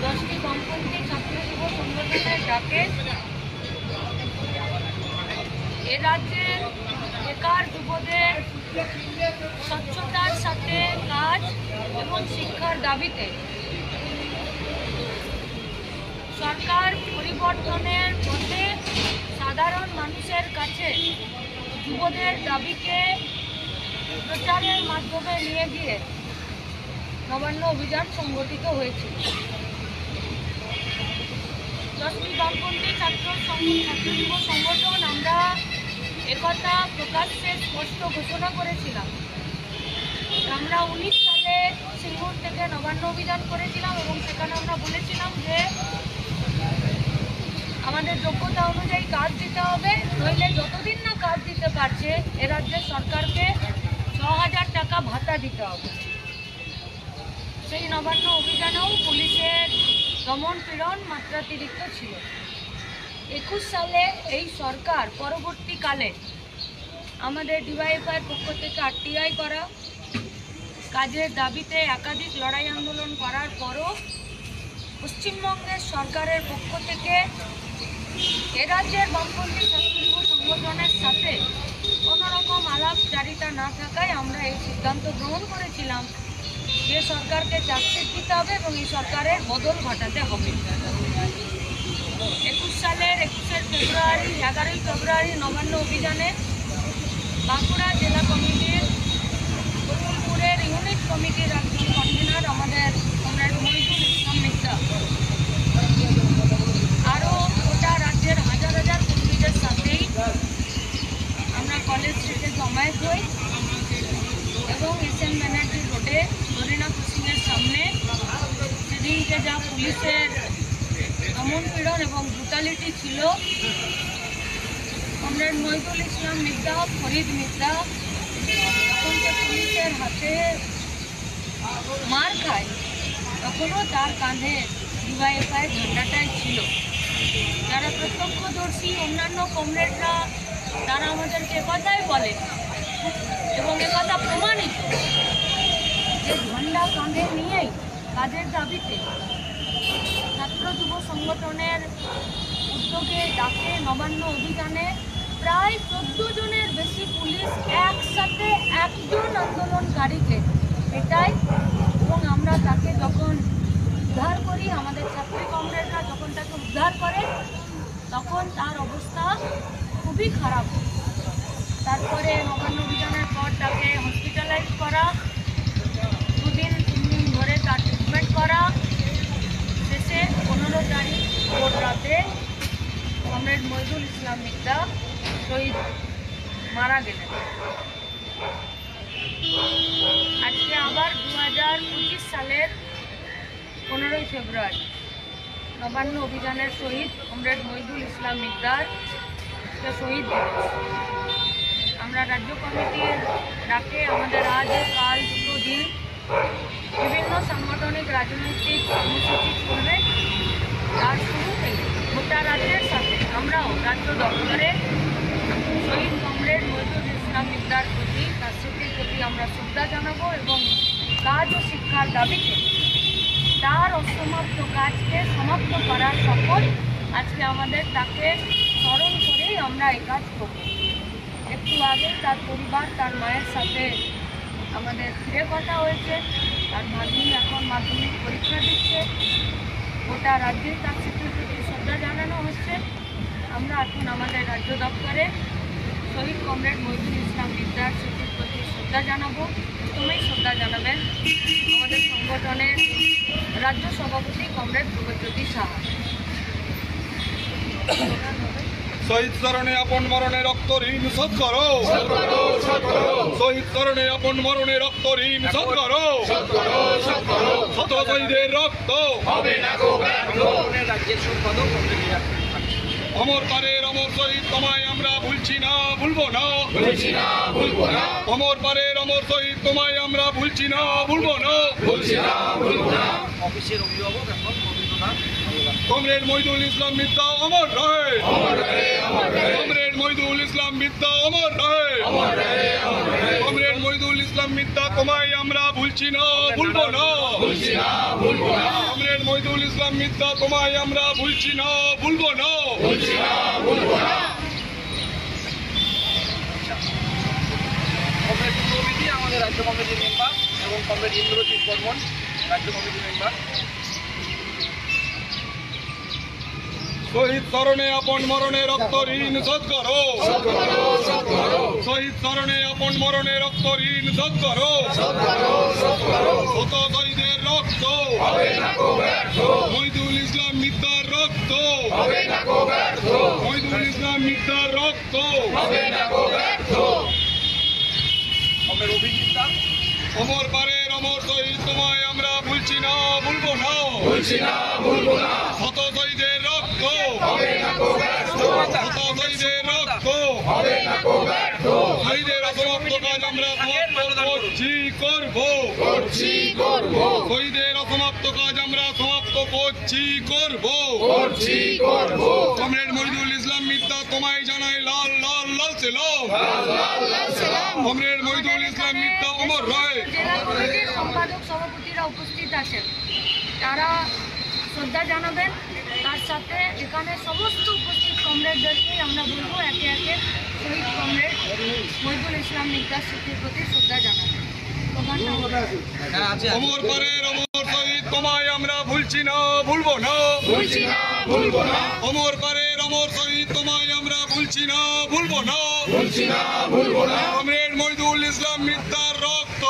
10টি বামপন্থী ছাত্র যুব সংগঠনের ডাকে এ রাজ্যের বেকার যুবদের স্বচ্ছতার সাথে কাজ এবং শিক্ষার দাবিতে সরকার পরিবর্তনের পথে সাধারণ মানুষের কাছে যুবদের দাবিকে প্রচারের মাধ্যমে নিয়ে গিয়ে নবান্ন অভিযান সংগঠিত হয়েছিল। 10টি বামপন্থী ছাত্র যুব সংগঠন আমরা একথা প্রকাশ্যে স্পষ্ট ঘোষণা করেছিলাম। আমরা 19 সালে সিঙ্গুর থেকে নবান্ন অভিযান করেছিলাম এবং সেখানে আমরা বলেছিলাম যে আমাদের যোগ্যতা অনুযায়ী কাজ দিতে হবে, নইলে যতদিন না কাজ দিতে পারছে এ রাজ্যের সরকারকে 6,000 টাকা ভাতা দিতে হবে। সেই নবান্ন অভিযানেও পুলিশের দমন পীড়ন মাত্রাতিরিক্ত ছিল। 21 সালে এই সরকার পরবর্তীকালে আমাদের ডিওয়াইএফআইয়ের পক্ষ থেকে আরটিআই করা, কাজের দাবিতে একাধিক লড়াই আন্দোলন করার পরও পশ্চিমবঙ্গের সরকারের পক্ষ থেকে এ রাজ্যের বামপন্থী ছাত্র যুব সংগঠনের সাথে কোনোরকম আলাপচারিতা না থাকায় আমরা এই সিদ্ধান্ত গ্রহণ করেছিলাম যে সরকারকে চার্জশিট দিতে হবে এবং এই সরকারের বদল ঘটাতে হবে। 21 সালের 21 ফেব্রুয়ারি 11ই ফেব্রুয়ারি নবান্ন অভিযানে বাঁকুড়া জেলা কমিটির গোকুলপুরের ইউনিট কমিটির একজন কনভেনার আমাদের কমরেড মহিদুল ইসলাম মিত্রা আরও গোটা রাজ্যের হাজার হাজার কর্মীদের সাথেই আমরা কলেজ স্ট্রিটে জমায়েত হই এবং এসএন ব্যানার্জি রোডে জরিনা ক্রসিংয়ের সামনে সেদিনকে যা পুলিশের দমন পীড়ন এবং ব্রুটালিটি ছিল, কমরেড মহিদুল ইসলাম মিত্রা, ফরিদ মিত্রা যখন সে পুলিশের হাতে মার খায় তখনও তার কাঁধে ডিওয়াইএফআই ঝান্ডাটাই ছিল। যারা প্রত্যক্ষদর্শী অন্যান্য কমরেডরা তারা আমাদেরকে কথাই বলে এবং একথা প্রমাণিত যে ঝান্ডা কাঁধে নিয়েই কাজের দাবিতে ছাত্র যুব সংগঠনের উদ্যোগে ডাকে নবান্ন অভিযানে প্রায় 14 জনের বেশি পুলিশ একসাথে একজন আন্দোলনকারীকে এটাই এবং আমরা তাকে যখন উদ্ধার করি, আমাদের ছাত্রী কমরেডরা যখন তাকে উদ্ধার করে তখন তার অবস্থা খুবই খারাপ। তারপরে নবান্ন অভিযানের পর তাকে হসপিটালাইজ করা, 2-3 দিন ধরে তার ট্রিটমেন্ট করা, শেষে 15 তারিখ ভোর রাতে কমরেড মহিদুল ইসলাম মিত্রা শহীদ মারা গেলেন। আজকে আবার 2025 সালের 15ই ফেব্রুয়ারি নবান্ন অভিযানের শহীদ কমরেড মহিদুল ইসলাম মিত্রার শহীদ দিবস। আমরা রাজ্য কমিটির ডাকে আমাদের আজ কাল 2 দিন বিভিন্ন সাংগঠনিক রাজনৈতিক কর্মসূচি চলবে। তার শুরুতেই গোটা রাজ্যের সাথে আমরাও রাজ্য দপ্তরে শহীদ কমরেড মহিদুল ইসলাম মিত্রার প্রতি, তার স্মৃতির প্রতি আমরা শ্রদ্ধা জানাবো এবং কাজ ও শিক্ষার দাবিতে তার অসমাপ্ত কাজকে সমাপ্ত করার শপথ আজকে আমাদের তাকে স্মরণ করেই আমরা এই কাজ করব। একটু আগে তার পরিবার, তার মায়ের সাথে আমাদের ফিরে কথা হয়েছে। তার ভাগ্নি এখন মাধ্যমিক পরীক্ষা দিচ্ছে। গোটা রাজ্যেই তার স্মৃতির প্রতি শ্রদ্ধা জানানো হচ্ছে। আমরা এখন আমাদের রাজ্য দপ্তরে শহীদ কমরেড মহিদুল ইসলাম মিত্রার স্মৃতির প্রতি শ্রদ্ধা জানাবো। প্রথমেই শ্রদ্ধা জানাবেন আমাদের সংগঠনের রাজ্য সভাপতি কমরেড প্রগজ্যোতি সাহা। শহীদ চরণে আপন মরণে রক্ত ঋণ শোধ করো, শহীদ চরণে আপন মরণে রক্ত ঋণ শোধ করো, শত শহীদের রক্ত অমর পারের অমর শহীদ তোমায় আমরা ভুলছি না, ভুলবো না, অমর পারের অমর শহীদ তোমায় আমরা ভুলছি না, ভুলবো না। অফিসের অভিভাবক এখন কমরেড মহিদুল ইসলাম মিত্রা অমর রহে, কমরেড মহিদুল ইসলাম মিত্রা অমর রহে, কমরেড মহিদুল ইসলাম ইসলাম মিদ্দা তোমায় আমরা ভুলছি না, ভুলবো না। কমরেড মহিদুল ইসলাম মিদ্দা তোমায় আমরা ভুলছি না, ভুলবো না। কমরেড কমিটি আমাদের রাজ্য কমিটির মেম্বার এবং কমরেড ইন্দ্রজিৎ বর্মন রাজ্য কমিটির মেম্বার। শহীদ স্মরণে আপন মরণে রক্ত ঋণ শোধ করো, শহীদ স্মরণে আপন মরণে রক্ত ঋণ শোধ করো। শত শহীদের রক্ত মহিদুল ইসলাম মিদ্দার রক্ত, মহিদুল ইসলাম মিদ্দার রক্ত। কমরেড অভিজিৎ দাস। অমর পারের অমর শহীদ তোমায় আমরা ভুলছি না, ভুলবো না। শত শহীদের রক্ত, শত শহীদের রক্ত, শহীদের অসমাপ্ত কাজ আমরা করছি, করবো। শহীদের অসমাপ্ত কাজ আমরা সমাপ্ত করছি, করবো। কমরেড মহিদুল ইসলাম মিদ্দা তোমায় জানাই লাল লাল লাল সেলাম। কমরেড মহিদুল ইসলাম মিদ্দা অমর রয়। জেলা কমিটির সম্পাদক সভাপতিরা উপস্থিত আছেন, তারা শ্রদ্ধা জানাবেন। তার সাথে এখানে সমস্ত উপস্থিত কমরেডদেরকে আমরা বলবো একে একে শহীদ কমরেড মহিদুল ইসলাম মিদ্দার স্মৃতির প্রতি শ্রদ্ধা জানাবেন। অমর পারের অমর শহীদ তোমায় আমরা ভুলছি না, ভুলবো না। অমর পারের অমর শহীদ তোমায় আমরা ভুলছি না, ভুলবো না। কমরেড মহিদুল ইসলাম মিদ্দার রক্ত,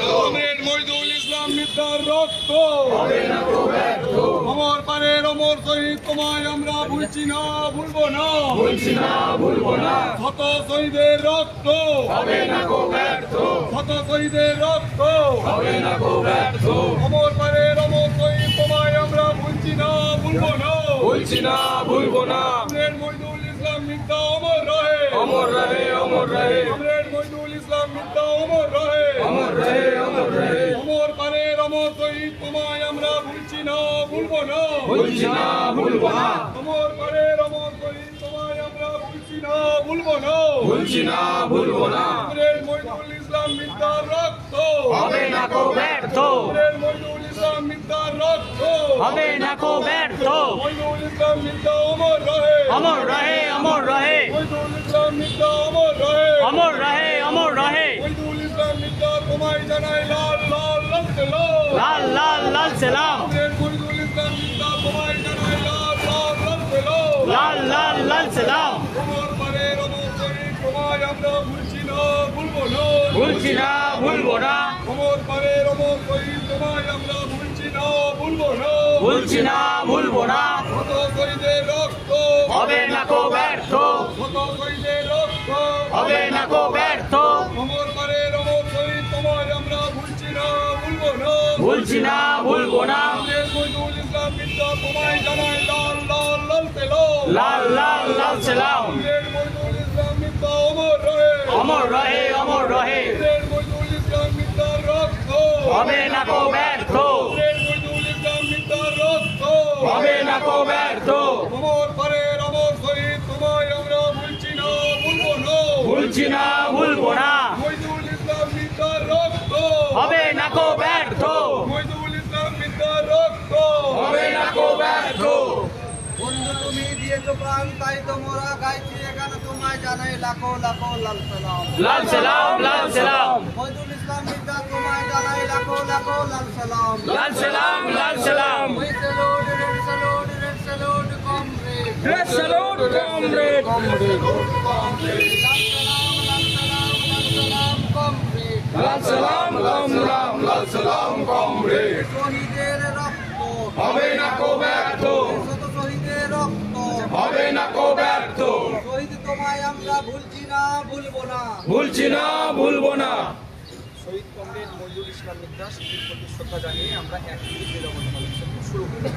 কমরেড মহিদুল ইসলাম মিদ্দার রক্ত। অমর পারের অমর শহীদ তোমায় আমরা ভুলছি না, ভুলবো না। শত শহীদের রক্ত, শত শহীদের রক্ত। অমর পারের অমর শহীদ তোমায় আমরা ভুলছি না, ভুলবো না। কমরেড মহিদুল ইসলাম মিদ্দা অমর রহে, কমরেড মহিদুল ইসলাম মিদ্দা অমর রহে। অমর পারের অমর শহীদ তোমায় আমরা ভুলছি না, ভুলবো না। অমর পারের অমর শহীদ তোমায় আমরা ভুলছি না, ভুলবো না। কমরেড মহিদুল ইসলাম মিদ্দার রক্ত, কমরেড মহিদুল ইসলাম মিদ্দার রক্ত। মহিদুল ইসলাম মিদ্দা অমর রহে, মহিদুল ইসলাম মিদ্দা অমর রহে। মহিদুল ইসলাম মিদ্দা তোমায় জানাই লাল লাল লাল সেলাম। কমরেড মহিদুল ইসলাম মিদ্দা তোমায় জানাই লাল লাল সেলাম। অমর পারের অমর শহীদ তোমায় আমরা ভুলছি না, ভুলবো না। অমর পারের অমর শহীদ তোমায় আমরা ভুলছি না, ভুলবো না। শত শহীদের রক্ত, শত শহীদের রক্ত। অমর পারের অমর শহীদ তোমায় আমরা ভুলছি না, ভুলবো না। কমরেড মহিদুল ইসলাম মিদ্দা তোমায় জানাই লাল লাল সেলাম। কমরেড মহিদুল ইসলাম মিদ্দা অমর রহে, কমরেড মহিদুল ইসলাম মিদ্দার রক্ত, কমরেড মহিদুল ইসলাম মিদ্দার রক্ত। অমর পারের অমর শহীদ তোমায় আমরা ভুলছি না, ভুলবো না। মহিদুল ইসলাম মিদ্দার রক্ত, মহিদুল ইসলাম মিদ্দার রক্ত। বন্ধু তুমি দিয়েছো প্রাণ, তাই তো মোরা গাইছি এখানে তোমায় জানাই লাখো লাখো লাল সালাম। মহিদুল ইসলাম মিদ্দা তোমায় জানাই লাখো লাখো লাল সালাম। We salute, red salute, comrade. Red salute, comrade. লাল সালাম, লাল সালাম, comrade. শহীদের রক্ত হবে না কো ব্যর্থ, শত শহীদের রক্ত হবে না কো ব্যর্থ। শহীদ তোমায় আমরা ভুলছি না, ভুলবো না। শহীদ কমরেড মহিদুল ইসলাম মিদ্দা স্মৃতির প্রতি শ্রদ্ধা জানিয়ে আমরা এক মিনিট নিরবতা পালন শুরু করি।